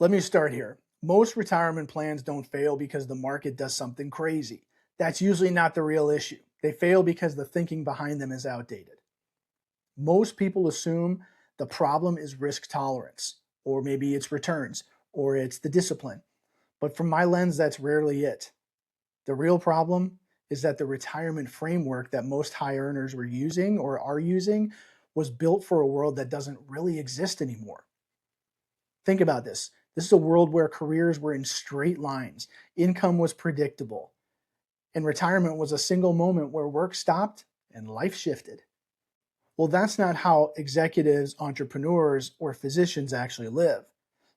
Let me start here. Most retirement plans don't fail because the market does something crazy. That's usually not the real issue. They fail because the thinking behind them is outdated. Most people assume the problem is risk tolerance, or maybe it's returns, or it's the discipline. But from my lens, that's rarely it. The real problem is that the retirement framework that most high earners were using or are using was built for a world that doesn't really exist anymore. Think about this. This is a world where careers were in straight lines, income was predictable, and retirement was a single moment where work stopped and life shifted. Well, that's not how executives, entrepreneurs, or physicians actually live.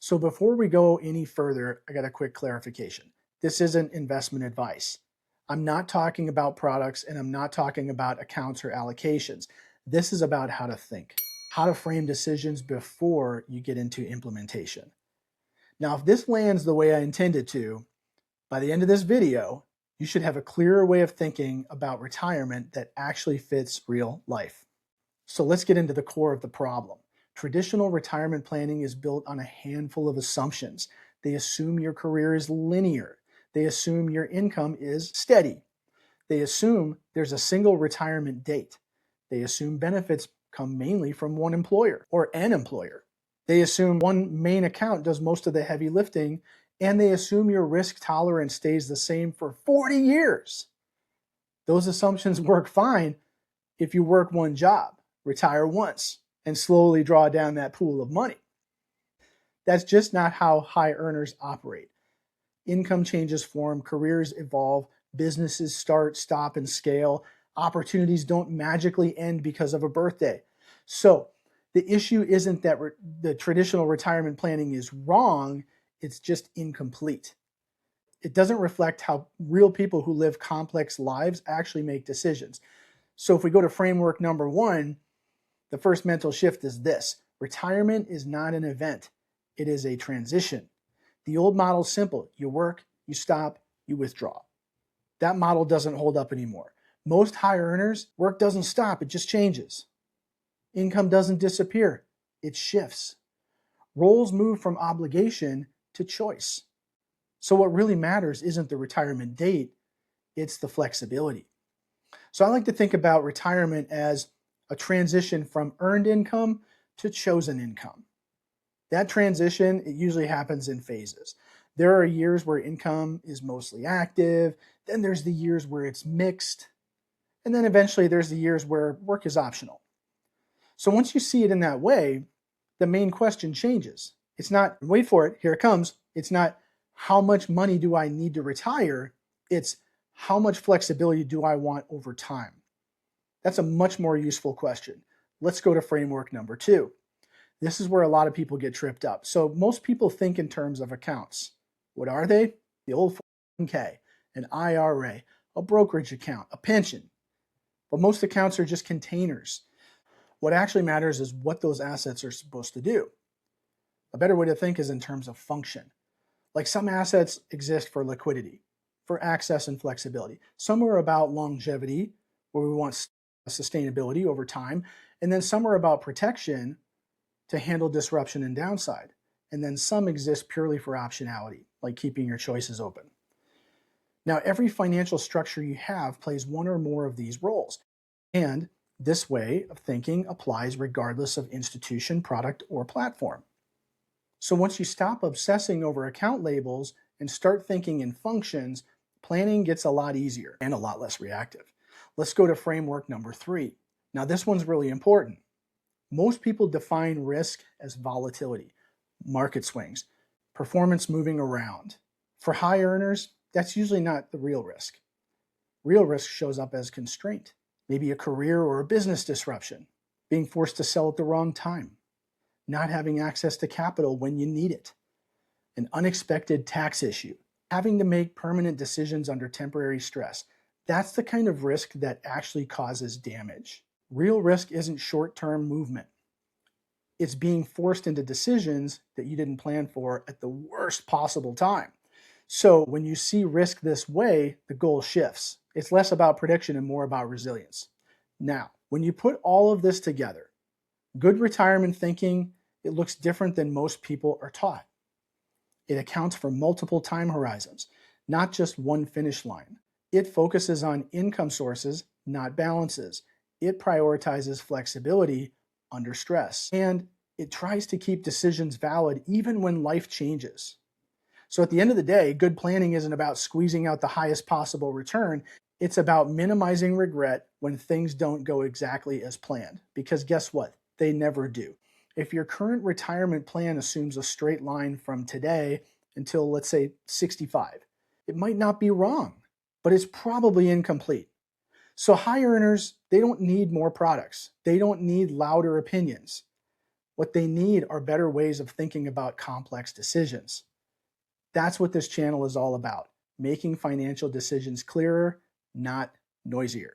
So before we go any further, I got a quick clarification. This isn't investment advice. I'm not talking about products and I'm not talking about accounts or allocations. This is about how to think, how to frame decisions before you get into implementation. Now, if this lands the way I intended to, by the end of this video, you should have a clearer way of thinking about retirement that actually fits real life. So let's get into the core of the problem. Traditional retirement planning is built on a handful of assumptions. They assume your career is linear. They assume your income is steady. They assume there's a single retirement date. They assume benefits come mainly from one employer or an employer. They assume one main account does most of the heavy lifting, and they assume your risk tolerance stays the same for 40 years. Those assumptions work fine if you work one job, retire once, and slowly draw down that pool of money. That's just not how high earners operate. Income changes form, careers evolve, businesses start, stop, and scale. Opportunities don't magically end because of a birthday. So the issue isn't that the traditional retirement planning is wrong, it's just incomplete. It doesn't reflect how real people who live complex lives actually make decisions. So if we go to framework number 1, the first mental shift is this: retirement is not an event, it is a transition. The old model is simple. You work, you stop, you withdraw. That model doesn't hold up anymore. Most high earners, work doesn't stop, it just changes. Income doesn't disappear, it shifts. Roles move from obligation to choice. So what really matters isn't the retirement date, it's the flexibility. So I like to think about retirement as a transition from earned income to chosen income. That transition, it usually happens in phases. There are years where income is mostly active, then there's the years where it's mixed, and then eventually there's the years where work is optional. So once you see it in that way, the main question changes. It's not, wait for it, here it comes. It's not how much money do I need to retire? It's how much flexibility do I want over time? That's a much more useful question. Let's go to framework number 2. This is where a lot of people get tripped up. So most people think in terms of accounts. What are they? The old 401k, an IRA, a brokerage account, a pension. But most accounts are just containers. What actually matters is what those assets are supposed to do. A better way to think is in terms of function. Like some assets exist for liquidity, for access and flexibility. Some are about longevity, where we want sustainability over time. And then some are about protection to handle disruption and downside. And then some exist purely for optionality, like keeping your choices open. Now, every financial structure you have plays one or more of these roles. And this way of thinking applies regardless of institution, product, or platform. So once you stop obsessing over account labels and start thinking in functions, planning gets a lot easier and a lot less reactive. Let's go to framework number 3. Now, this one's really important. Most people define risk as volatility, market swings, performance moving around. For high earners, that's usually not the real risk. Real risk shows up as constraint, maybe a career or a business disruption, being forced to sell at the wrong time, not having access to capital when you need it, an unexpected tax issue, having to make permanent decisions under temporary stress. That's the kind of risk that actually causes damage. Real risk isn't short-term movement. It's being forced into decisions that you didn't plan for at the worst possible time. So when you see risk this way, the goal shifts. It's less about prediction and more about resilience. Now, when you put all of this together, good retirement thinking, it looks different than most people are taught. It accounts for multiple time horizons, not just one finish line. It focuses on income sources, not balances. It prioritizes flexibility under stress. And it tries to keep decisions valid even when life changes. So at the end of the day, good planning isn't about squeezing out the highest possible return. It's about minimizing regret when things don't go exactly as planned. Because guess what? They never do. If your current retirement plan assumes a straight line from today until, let's say, 65, it might not be wrong, but it's probably incomplete. So high earners, they don't need more products. They don't need louder opinions. What they need are better ways of thinking about complex decisions. That's what this channel is all about, making financial decisions clearer, not noisier.